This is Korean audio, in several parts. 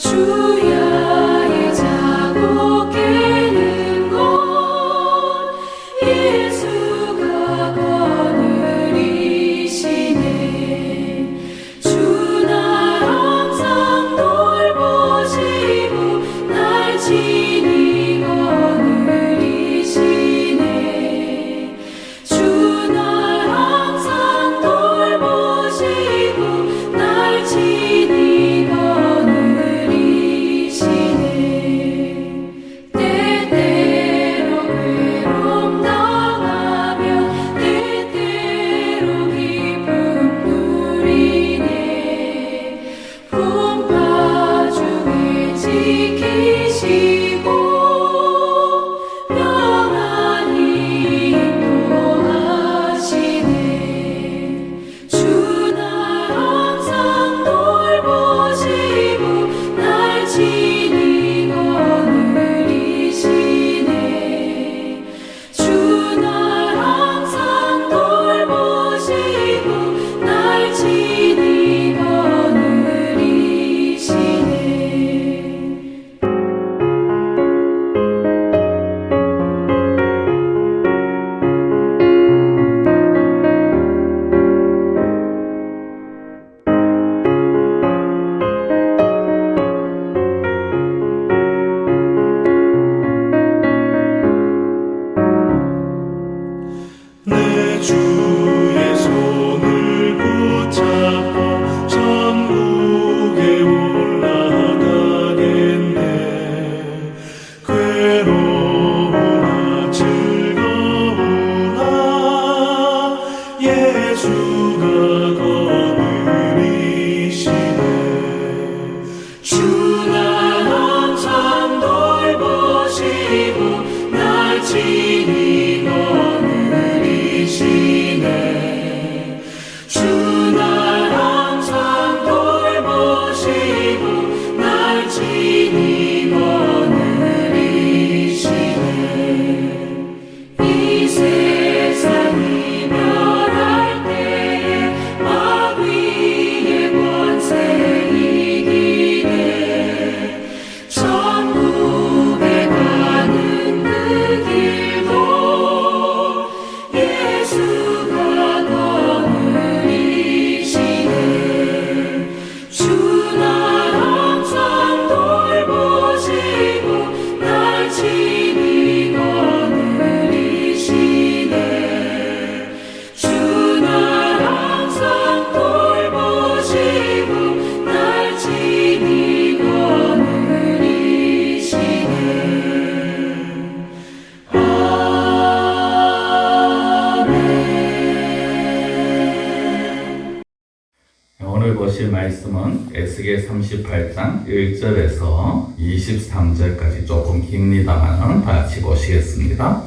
주야의 자고 깨는 것 예수가 거느리시네. 주 날 항상 돌보시고 날 친히 거느리시네. 주 날 항상 돌보시고 날 친히 거느리시네. 때때로 괴로움 당하며 때때로 기쁨 누리네. 풍파 중에 지키시고 평안히 인도하시네. 주 날 항상 돌보시고 날 친히 거느리시네. 주 날 항상 돌보시고 날 친히 거느리시네. 내 주의 손을 붙잡고 천국에 올라가겠네. 괴로우나 즐거우나 예수가 거느리시네. 주 날 항상 돌보시고 날 친히 거느리시네. 주 날 항상 돌보시고 날 친히 거느리시네. 이 세상 이별할 때에 마귀의 권세 이기네. 천국에 가는 그 길도 예수가 거느리시네. 주 날 항상 돌보시고 날 친히 거느리시네. 주 날 항상 돌보시고 날 친히 거느리시네. 아멘. 오늘 보실 말씀은 에스겔 38장 1절에서 23절까지 조금 깁니다만 다 같이 보시겠습니다.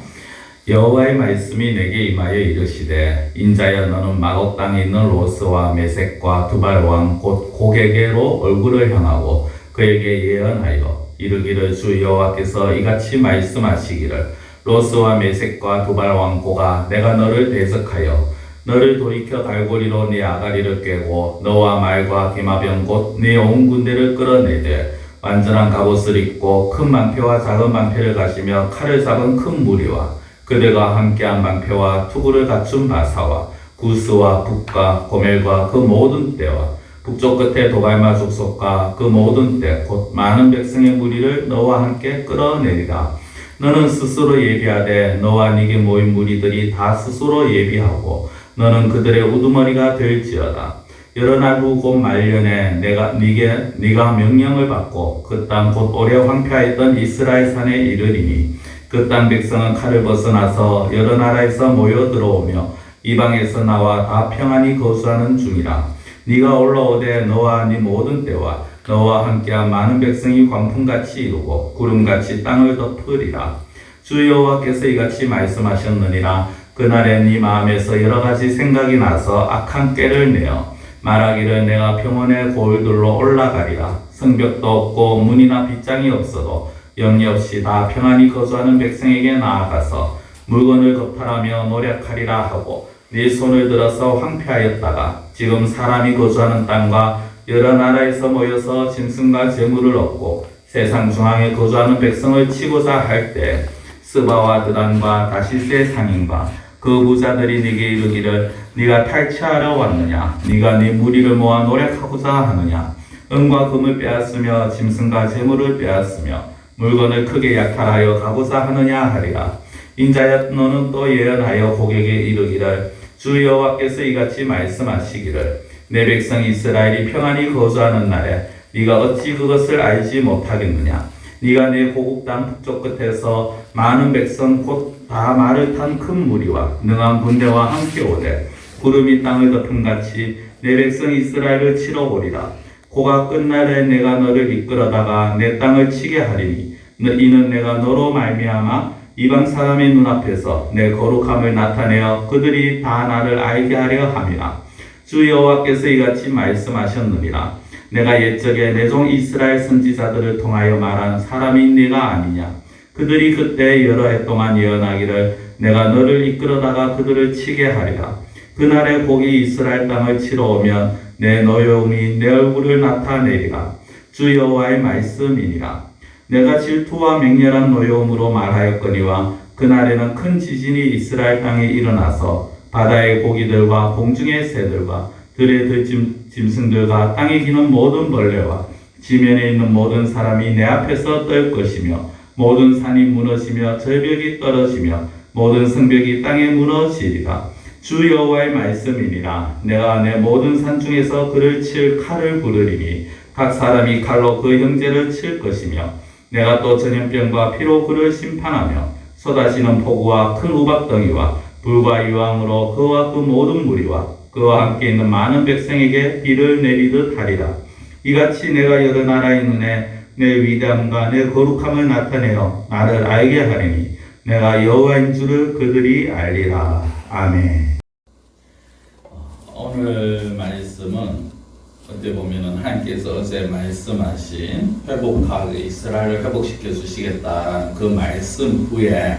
여호와의 말씀이 내게 임하여 이르시되 인자여 너는 마곡 땅에 있는 로스와 메섹과 두발 왕 곧 고게게로 얼굴을 향하고 그에게 예언하여 이르기를 주 여호와께서 이같이 말씀하시기를 로스와 메섹과 두발 왕 고가 내가 너를 대적하여 너를 돌이켜 갈고리로 네 아가리를 꿰고 너와 말과 기마병 곧 네 온 군대를 끌어내되 완전한 갑옷을 입고 큰 방패와 작은 방패를 가시며 칼을 잡은 큰 무리와 그들과 함께한 방패와 투구를 갖춘 바사와 구스와 북과 고멜과 그 모든 떼와 북쪽 끝에 도갈마 족속과 그 모든 떼 곧 많은 백성의 무리를 너와 함께 끌어내리라. 너는 스스로 예비하되 너와 네게 모인 무리들이 다 스스로 예비하고 너는 그들의 우두머리가 될지어다. 여러 날 후 곧 말년에 네가 명령을 받고 그 땅 곧 오래 황폐하였던 이스라엘 산에 이르리니 그 땅 백성은 칼을 벗어나서 여러 나라에서 모여 들어오며 이방에서 나와 다 평안히 거주하는 중이라. 네가 올라오되 너와 네 모든 때와 너와 함께한 많은 백성이 광풍같이 이루고 구름같이 땅을 덮으리라. 주 여호와께서 이같이 말씀하셨느니라. 그날에 네 마음에서 여러 가지 생각이 나서 악한 꾀를 내어 말하기를 내가 평원의 고을들로 올라가리라. 성벽도 없고 문이나 빗장이 없어도 영리 없이 다 평안히 거주하는 백성에게 나아가서 물건을 겁탈하며 노력하리라 하고 네 손을 들어서 황폐하였다가 지금 사람이 거주하는 땅과 여러 나라에서 모여서 짐승과 재물을 얻고 세상 중앙에 거주하는 백성을 치고자 할 때 스바와 드단과 다시스의 상인과 그 부자들이 네게 이르기를 네가 탈취하러 왔느냐 네가 네 무리를 모아 노력하고자 하느냐 은과 금을 빼앗으며 짐승과 재물을 빼앗으며 물건을 크게 약탈하여 가고자 하느냐 하리라. 인자야 너는 또 예언하여 고객에게 이르기를 주 여호와께서 이같이 말씀하시기를 내 백성 이스라엘이 평안히 거주하는 날에 네가 어찌 그것을 알지 못하겠느냐. 네가 내 고국 땅 북쪽 끝에서 많은 백성 곧 다 말을 탄 큰 무리와 능한 군대와 함께 오되 구름이 땅을 덮음같이 내 백성 이스라엘을 치러 오리라. 고가 끝날에 내가 너를 이끌어다가 내 땅을 치게 하리니 이는 내가 너로 말미암아 이방 사람의 눈앞에서 내 거룩함을 나타내어 그들이 다 나를 알게 하려 함이라. 주 여호와께서 이같이 말씀하셨느니라. 내가 옛적에 내 종 이스라엘 선지자들을 통하여 말한 사람이 네가 아니냐. 그들이 그때 여러 해 동안 예언하기를 내가 너를 이끌어다가 그들을 치게 하리라. 그날에 복이 이스라엘 땅을 치러 오면 내 노여움이 내 얼굴을 나타내리라. 주 여호와의 말씀이니라. 내가 질투와 맹렬한 노여움으로 말하였거니와 그날에는 큰 지진이 이스라엘 땅에 일어나서 바다의 고기들과 공중의 새들과 들의 들짐승들과 땅에 기는 모든 벌레와 지면에 있는 모든 사람이 내 앞에서 떨 것이며 모든 산이 무너지며 절벽이 떨어지며 모든 성벽이 땅에 무너지리라. 주 여호와의 말씀이니라. 내가 내 모든 산 중에서 그를 칠 칼을 부르리니 각 사람이 칼로 그 형제를 칠 것이며 내가 또 전염병과 피로 그를 심판하며 쏟아지는 폭우와 큰 우박덩이와 불과 유황으로 그와 그 모든 무리와 그와 함께 있는 많은 백성에게 비를 내리듯 하리라. 이같이 내가 여러 나라의 눈에 내 위대함과 내 거룩함을 나타내어 나를 알게 하리니 내가 여호와인 줄을 그들이 알리라. 아멘. 오늘 말씀은 어떻게 보면은 하나님께서 어제 말씀하신 회복하고 이스라엘을 회복시켜 주시겠다라는 그 말씀 후에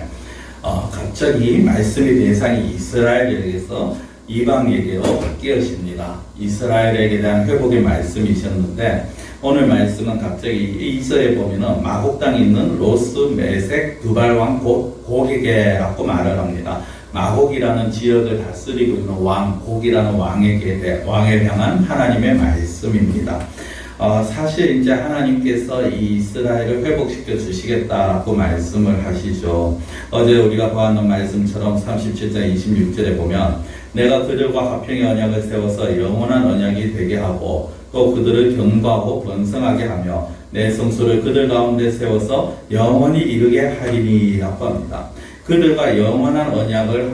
갑자기 말씀의 대상이 이스라엘에게서 이방에게로 바뀌어집니다. 이스라엘에게 대한 회복의 말씀이셨는데 오늘 말씀은 갑자기 2절에 보면은 마곡 땅에 있는 로스, 메색, 두발왕 고객에라고 말을 합니다. 마곡이라는 지역을 다스리고 있는 왕, 곡이라는 왕에게 향한 하나님의 말씀입니다. 사실 이제 하나님께서 이 이스라엘을 회복시켜 주시겠다라고 말씀을 하시죠. 어제 우리가 보았던 말씀처럼 37장 26절에 보면 내가 그들과 화평의 언약을 세워서 영원한 언약이 되게 하고 또 그들을 견고하고 번성하게 하며 내 성소를 그들 가운데 세워서 영원히 이르게 하리니라고 합니다. 그들과 영원한 언약을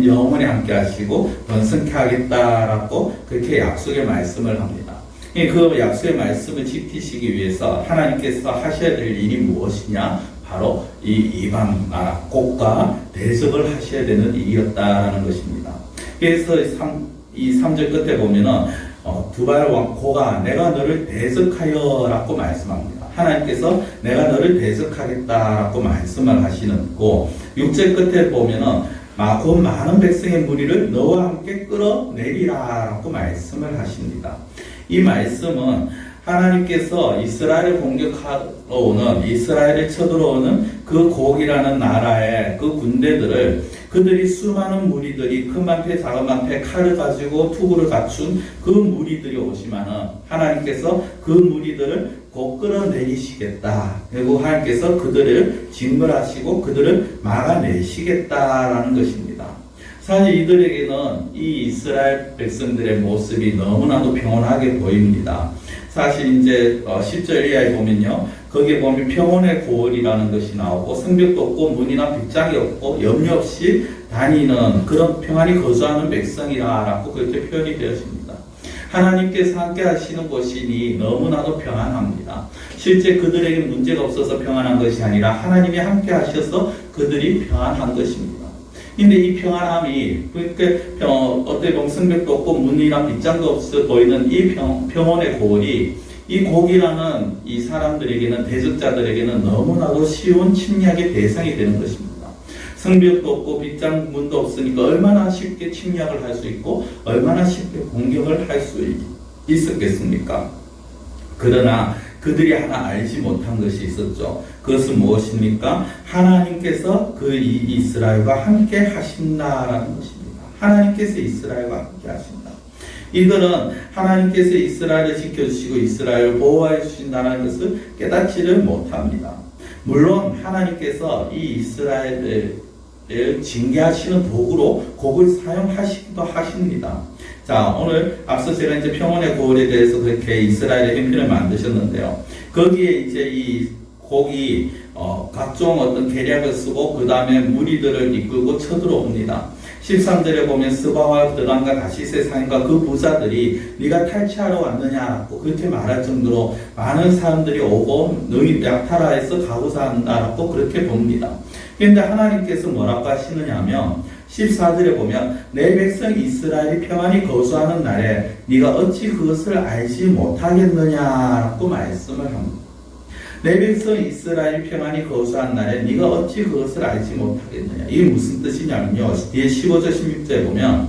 영원히 함께 하시고 번성케 하겠다라고 그렇게 약속의 말씀을 합니다. 그 약속의 말씀을 지키시기 위해서 하나님께서 하셔야 될 일이 무엇이냐? 바로 이 이방 나라 국가 대적을 하셔야 되는 일이었다라는 것입니다. 그래서 이 3절 끝에 보면은 두발 왕 고가 내가 너를 대적하여라고 말씀합니다. 하나님께서 내가 너를 대적하겠다라고 말씀을 하시는 거. 6절 끝에 보면은 곧 많은 백성의 무리를 너와 함께 끌어내리라라고 말씀을 하십니다. 이 말씀은 하나님께서 이스라엘을 공격하러 오는 이스라엘을 쳐들어오는 그 곡이라는 나라의 그 군대들을 그들이 수많은 무리들이 큰 방패 작은 방패 칼을 가지고 투구를 갖춘 그 무리들이 오시면은 하나님께서 그 무리들을 곧 끌어내리시겠다. 그리고 하나님께서 그들을 징벌하시고 그들을 막아내시겠다라는 것입니다. 사실 이들에게는 이 이스라엘 백성들의 모습이 너무나도 평온하게 보입니다. 사실 이제 10절 이하에 보면요. 거기에 보면 평온의 고을이라는 것이 나오고 성벽도 없고 문이나 빗장이 없고 염려 없이 다니는 그런 평안히 거주하는 백성이라고 그렇게 표현이 되어집니다. 하나님께서 함께 하시는 곳이니 너무나도 평안합니다. 실제 그들에게 문제가 없어서 평안한 것이 아니라 하나님이 함께 하셔서 그들이 평안한 것입니다. 근데 이 평안함이 그러니까 어떻게 보면 성벽도 없고 문이나 빗장도 없어 보이는 이 평온의 고을이 이 곡이라는 이 사람들에게는 대적자들에게는 너무나도 쉬운 침략의 대상이 되는 것입니다. 성벽도 없고 빗장 문도 없으니까 얼마나 쉽게 침략을 할 수 있고 얼마나 쉽게 공격을 할 수 있었겠습니까? 그러나 그들이 하나 알지 못한 것이 있었죠. 그것은 무엇입니까? 하나님께서 그 이스라엘과 함께 하신다라는 것입니다. 하나님께서 이스라엘과 함께 하신다. 이들은 하나님께서 이스라엘을 지켜주시고 이스라엘을 보호해 주신다는 것을 깨닫지를 못합니다. 물론 하나님께서 이 이스라엘을 징계하시는 도구로 곡을 사용하시기도 하십니다. 자, 오늘 앞서 제가 이제 평온의 고을에 대해서 그렇게 이스라엘의 형편을 만드셨는데요. 거기에 이제 이 곡이 각종 어떤 계략을 쓰고 그 다음에 무리들을 이끌고 쳐들어옵니다. 13절에 보면 스바와 드단과 다시세 상인과 그 부자들이 네가 탈취하러 왔느냐라고 그렇게 말할 정도로 많은 사람들이 오고 너희 약탈하에서 가고자 한다라고 그렇게 봅니다. 그런데 하나님께서 뭐라고 하시느냐 하면 14절에 보면 내 백성 이스라엘이 평안히 거주하는 날에 네가 어찌 그것을 알지 못하겠느냐라고 말씀을 합니다. 내 백성 이스라엘이 평안히 거주한 날에 네가 어찌 그것을 알지 못하겠느냐. 이게 무슨 뜻이냐면요. 뒤에 15절 16절에 보면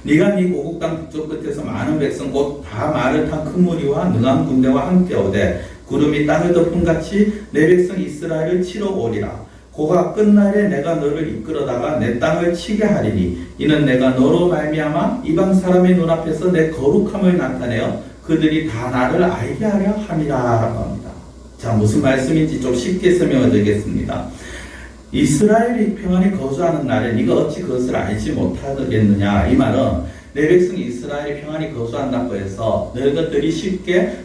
네가 네 고국 땅 북쪽 끝에서 많은 백성 곧 다 말을 탄 큰 무리와 능한 군대와 함께 오되 구름이 땅을 덮음같이 내 백성 이스라엘을 치러 오리라. 고가 끝날에 내가 너를 이끌어다가 내 땅을 치게 하리니 이는 내가 너로 말미암아 이방 사람의 눈앞에서 내 거룩함을 나타내어 그들이 다 나를 알게 하려 함이라라고 합니다. 자, 무슨 말씀인지 좀 쉽게 설명을 드리겠습니다. 이스라엘이 평안히 거주하는 날에 네가 어찌 그것을 알지 못하겠느냐. 이 말은 내 백성 이스라엘이 평안히 거주한다고 해서 너희들이 쉽게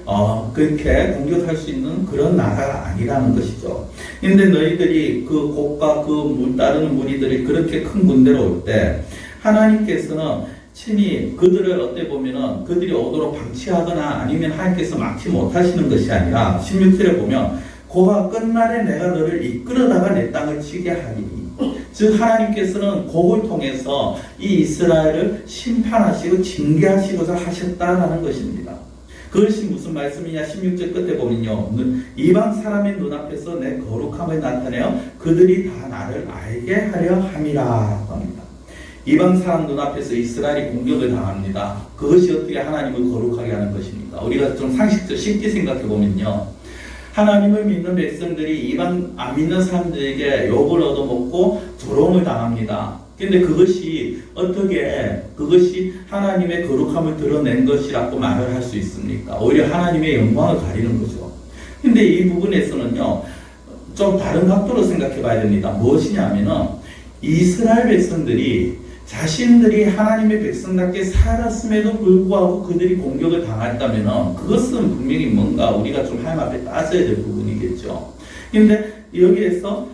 그렇게 공격할 수 있는 그런 나라가 아니라는 것이죠. 그런데 너희들이 그 곡과 그 따르는 무리들이 그렇게 큰 군대로 올 때 하나님께서는 친히 그들을 어떻게 보면은 그들이 오도록 방치하거나 아니면 하나님께서 막지 못하시는 것이 아니라 16절에 보면 고가 끝날에 내가 너를 이끌어다가 내 땅을 치게 하리니 즉 하나님께서는 곡을 통해서 이 이스라엘을 심판하시고 징계하시고자 하셨다라는 것입니다. 그것이 무슨 말씀이냐 16절 끝에 보면요 이방 사람의 눈앞에서 내 거룩함을 나타내어 그들이 다 나를 알게 하려 함이라고 합니다. 이방 사람 눈앞에서 이스라엘이 공격을 당합니다. 그것이 어떻게 하나님을 거룩하게 하는 것입니까? 우리가 좀 상식적으로 쉽게 생각해 보면요 하나님을 믿는 백성들이 이방 안 믿는 사람들에게 욕을 얻어먹고 조롱을 당합니다. 근데 그것이 어떻게 그것이 하나님의 거룩함을 드러낸 것이라고 말을 할 수 있습니까? 오히려 하나님의 영광을 가리는 거죠. 근데 이 부분에서는요 좀 다른 각도로 생각해 봐야 됩니다. 무엇이냐면은 이스라엘 백성들이 자신들이 하나님의 백성답게 살았음에도 불구하고 그들이 공격을 당했다면 그것은 분명히 뭔가 우리가 좀 하나님 앞에 따져야 될 부분이겠죠. 그런데 여기에서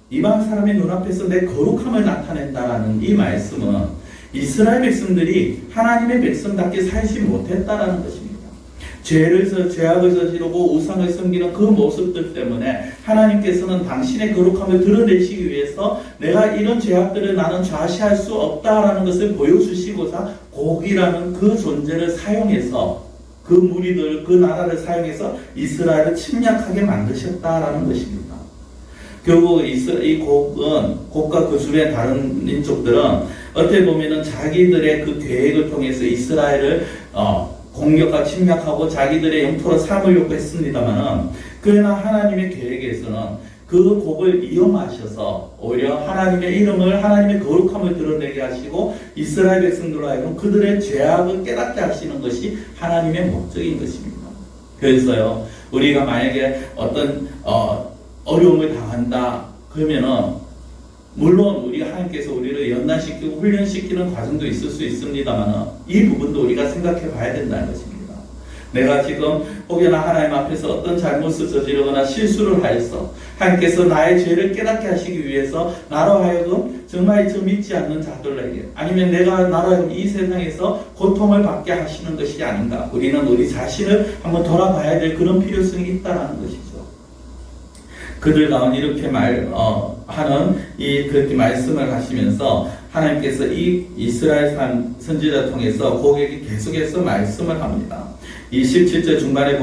이방 사람의 눈앞에서 내 거룩함을 나타낸다라는 이 말씀은 이스라엘 백성들이 하나님의 백성답게 살지 못했다라는 것입니다. 죄악을 저지르고 우상을 섬기는 그 모습들 때문에 하나님께서는 당신의 거룩함을 드러내시기 위해서 내가 이런 죄악들을 나는 좌시할 수 없다라는 것을 보여주시고자 곡이라는 그 존재를 사용해서 그 무리들, 그 나라를 사용해서 이스라엘을 침략하게 만드셨다라는 것입니다. 결국 이 곡과 그 주변의 다른 민족들은 어떻게 보면은 자기들의 그 계획을 통해서 이스라엘을 공격과 침략하고 자기들의 영토로 삼으려고 했습니다만 그러나 하나님의 계획에서는 그 곡을 이용하셔서 오히려 하나님의 이름을 하나님의 거룩함을 드러내게 하시고 이스라엘 백성들로 하여금 그들의 죄악을 깨닫게 하시는 것이 하나님의 목적인 것입니다. 그래서요 우리가 만약에 어떤 어려움을 당한다 그러면은 물론 우리가 하나님께서 우리를 연단시키고 훈련시키는 과정도 있을 수 있습니다만 이 부분도 우리가 생각해 봐야 된다는 것입니다. 내가 지금 혹여나 하나님 앞에서 어떤 잘못을 저지르거나 실수를 하여서 하나님께서 나의 죄를 깨닫게 하시기 위해서 나로 하여금 정말 저 믿지 않는 자들에게 아니면 내가 나로 하여금 이 세상에서 고통을 받게 하시는 것이 아닌가. 우리는 우리 자신을 한번 돌아봐야 될 그런 필요성이 있다는 것이죠. 그들 가운데 이렇게 하는 그렇게 말씀을 하시면서 하나님께서 이 이스라엘 선지자 통해서 고객이 계속해서 말씀을 합니다. 이 17절 중반에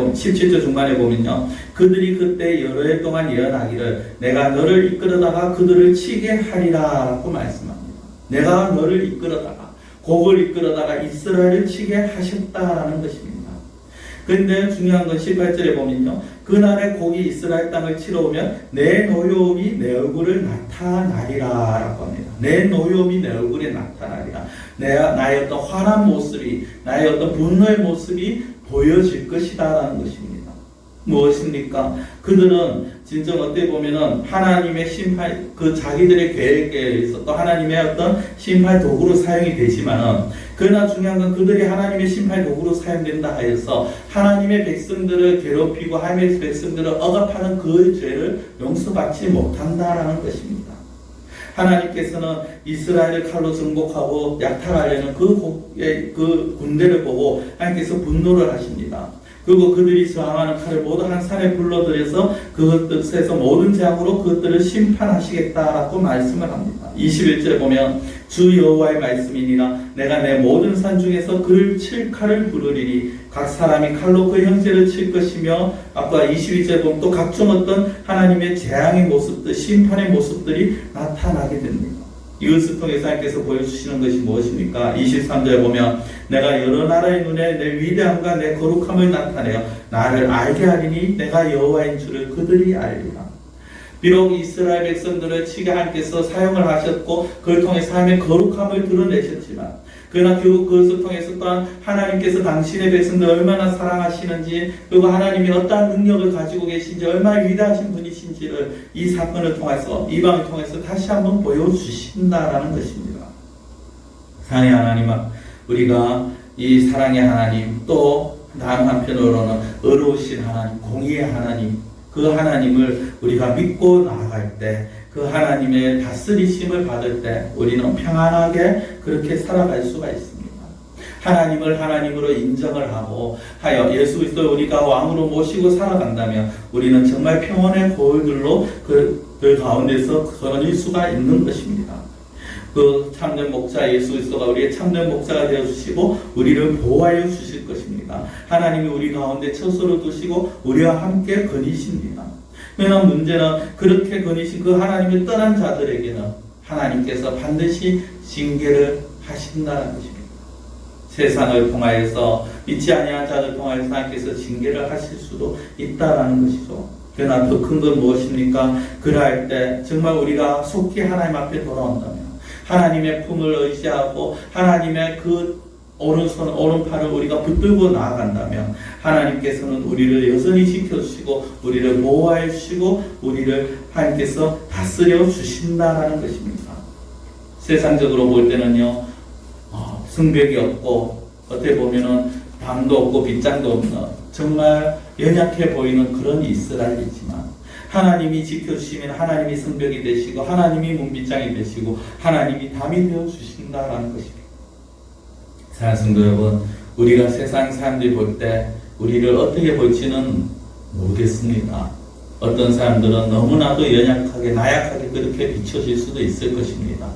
보면요. 그들이 그때 여러 해 동안 예언하기를 내가 너를 이끌어다가 그들을 치게 하리라 라고 말씀합니다. 내가 너를 이끌어다가 곡을 이끌어다가 이스라엘을 치게 하셨다라는 것입니다. 그런데 중요한 건 18절에 보면요. 그날에 곡이 이스라엘 땅을 치러 오면 내 노여움이 내 얼굴을 나타나리라 라고 합니다. 내 노여움이 내 얼굴에 나타나리라. 나의 어떤 화난 모습이, 나의 어떤 분노의 모습이 보여질 것이다 라는 것입니다. 무엇입니까? 그들은 진정 어떻게 보면은 하나님의 심판, 그 자기들의 계획에 있어 또 하나님의 어떤 심판 도구로 사용이 되지만은, 그러나 중요한 건 그들이 하나님의 심판 도구로 사용된다 하여서 하나님의 백성들을 괴롭히고 하나님의 백성들을 억압하는 그 죄를 용서받지 못한다라는 것입니다. 하나님께서는 이스라엘을 칼로 정복하고 약탈하려는 그 군대를 보고 하나님께서 분노를 하십니다. 그리고 그들이 저항하는 칼을 모두 한 산에 불러들여서 그것에서 모든 재앙으로 그것들을 심판하시겠다라고 말씀을 합니다. 21절에 보면 주 여호와의 말씀이니라 내가 내 모든 산 중에서 그를 칠 칼을 부르리니 각 사람이 칼로 그 형제를 칠 것이며, 아까 22절에 보면 또 각종 어떤 하나님의 재앙의 모습들, 심판의 모습들이 나타나게 됩니다. 이것을 통해서 하나님께서 보여주시는 것이 무엇입니까? 23절에 보면 내가 여러 나라의 눈에 내 위대함과 내 거룩함을 나타내어 나를 알게 하리니 내가 여호와인 줄을 그들이 알리라. 비록 이스라엘 백성들을 치게 하나님께서 사용을 하셨고 그걸 통해서 하나님의 거룩함을 드러내셨지만, 그러나 결국 그것을 통해서 또한 하나님께서 당신의 백성들을 얼마나 사랑하시는지, 그리고 하나님이 어떠한 능력을 가지고 계신지, 얼마나 위대하신 분이신지를 이 사건을 통해서, 이방을 통해서 다시 한번 보여주신다라는 것입니다. 사랑의 하나님, 우리가 이 사랑의 하나님, 또 다른 한편으로는 의로우신 하나님, 공의의 하나님, 그 하나님을 우리가 믿고 나아갈 때, 그 하나님의 다스리심을 받을 때 우리는 평안하게 그렇게 살아갈 수가 있습니다. 하나님을 하나님으로 인정을 하고 하여 예수 그리스도를 우리가 왕으로 모시고 살아간다면 우리는 정말 평안의 고을들로 그 가운데서 걸어질 수가 있는 것입니다. 그 참된 목자 예수 그리스도가 우리의 참된 목자가 되어주시고 우리를 보호하여 주실 것입니다. 하나님이 우리 가운데 처소를 두시고 우리와 함께 거니십니다. 그러나 문제는 그렇게 거니신 그 하나님을 떠난 자들에게는 하나님께서 반드시 징계를 하신다는 것입니다. 세상을 통하여서 믿지 아니한 자들 통하여서 하나님께서 징계를 하실 수도 있다라는 것이죠. 그러나 더 큰 건 무엇입니까? 그러할 때 정말 우리가 속히 하나님 앞에 돌아온다면, 하나님의 품을 의지하고 하나님의 그 오른손, 오른팔을 우리가 붙들고 나아간다면 하나님께서는 우리를 여전히 지켜주시고 우리를 보호해 주시고 우리를 하나님께서 다스려 주신다라는 것입니다. 세상적으로 볼 때는요, 성벽이 없고 어떻게 보면은 담도 없고 빗장도 없는 정말 연약해 보이는 그런 이스라엘이지만, 하나님이 지켜주시면 하나님이 성벽이 되시고 하나님이 문빗장이 되시고 하나님이 담이 되어 주신다라는 것입니다. 사랑하는 성도 여러분, 우리가 세상 사람들이 볼 때 우리를 어떻게 볼지는 모르겠습니다. 어떤 사람들은 너무나도 연약하게, 나약하게 그렇게 비춰질 수도 있을 것입니다.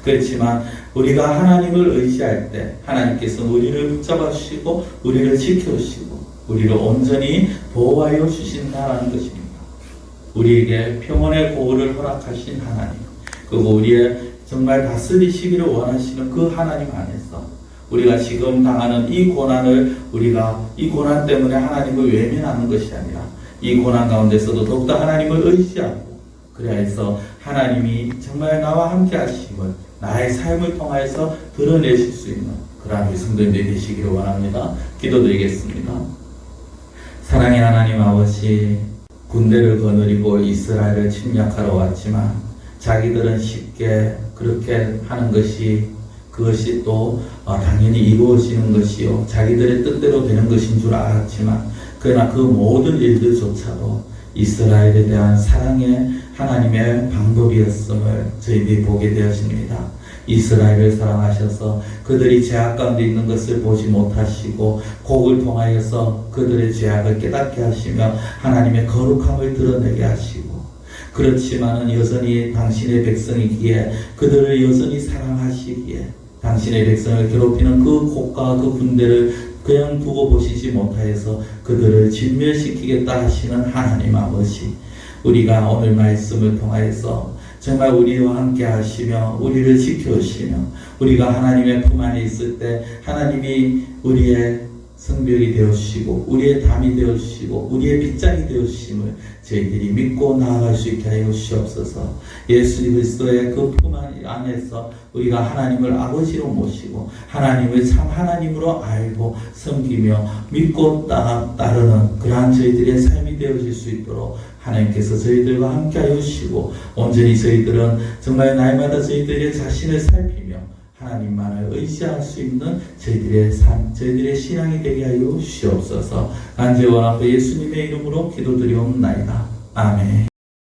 그렇지만 우리가 하나님을 의지할 때 하나님께서는 우리를 붙잡아 주시고 우리를 지켜주시고 우리를 온전히 보호하여 주신다는 것입니다. 우리에게 평온의 고을을 허락하신 하나님, 그리고 우리의 정말 다스리시기를 원하시는 그 하나님 안에서 우리가 지금 당하는 이 고난을, 우리가 이 고난 때문에 하나님을 외면하는 것이 아니라 이 고난 가운데서도 더욱더 하나님을 의지하고, 그래야 해서 하나님이 정말 나와 함께 하심을 나의 삶을 통해서 드러내실 수 있는 그러한 우리 성도님들이 되시기를 원합니다. 기도드리겠습니다. 사랑의 하나님 아버지, 군대를 거느리고 이스라엘을 침략하러 왔지만 자기들은 쉽게 그렇게 하는 것이, 그것이 또 당연히 이루어지는 것이요 자기들의 뜻대로 되는 것인 줄 알았지만, 그러나 그 모든 일들조차도 이스라엘에 대한 사랑의 하나님의 방법이었음을 저희들이 보게 되었습니다. 이스라엘을 사랑하셔서 그들이 죄악 가운데 있는 것을 보지 못하시고 곡을 통하여서 그들의 죄악을 깨닫게 하시며 하나님의 거룩함을 드러내게 하시고, 그렇지만은 여전히 당신의 백성이기에 그들을 여전히 사랑하시기에 당신의 백성을 괴롭히는 그 곡과 그 군대를 그냥 두고 보시지 못하여서 그들을 진멸시키겠다 하시는 하나님 아버지, 우리가 오늘 말씀을 통하여서 정말 우리와 함께 하시며 우리를 지켜주시며 우리가 하나님의 품 안에 있을 때 하나님이 우리의 성벽이 되어주시고 우리의 담이 되어주시고 우리의 빗장이 되어주심을 저희들이 믿고 나아갈 수 있게 하여 주시옵소서. 예수 그리스도의 그 품 안에서 우리가 하나님을 아버지로 모시고 하나님을 참 하나님으로 알고 섬기며 믿고 따르는 그러한 저희들의 삶이 되어질 수 있도록 하나님께서 저희들과 함께 하여 주시고 온전히 저희들은 정말 날마다 저희들의 자신을 살피며 하나님만을 의지할 수 있는 저희들의 삶, 저희들의 신앙이 되게 하여 주시옵소서. 간절히 원하고 예수님의 이름으로 기도드리옵나이다. 아멘.